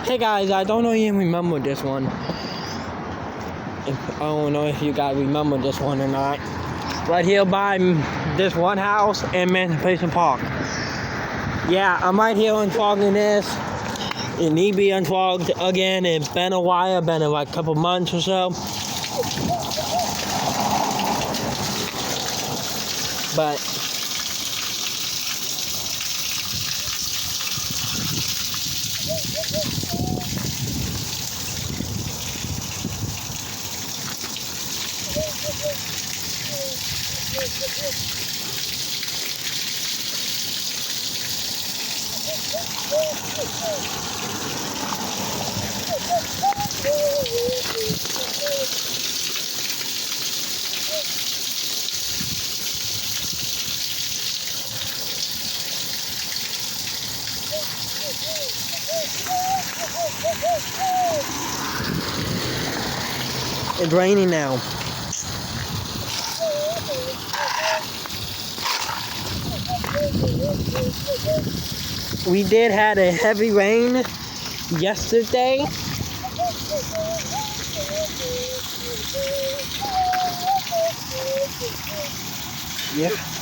Hey guys, I don't know if you remember this one. I don't know if you guys remember this one or not. Right here by this one house in Emancipation Park. Yeah, I'm right here unplugging this. It need to be unplugged again. It's been a while, been like a couple months or so. But it's raining now. We did had a heavy rain yesterday. Yeah.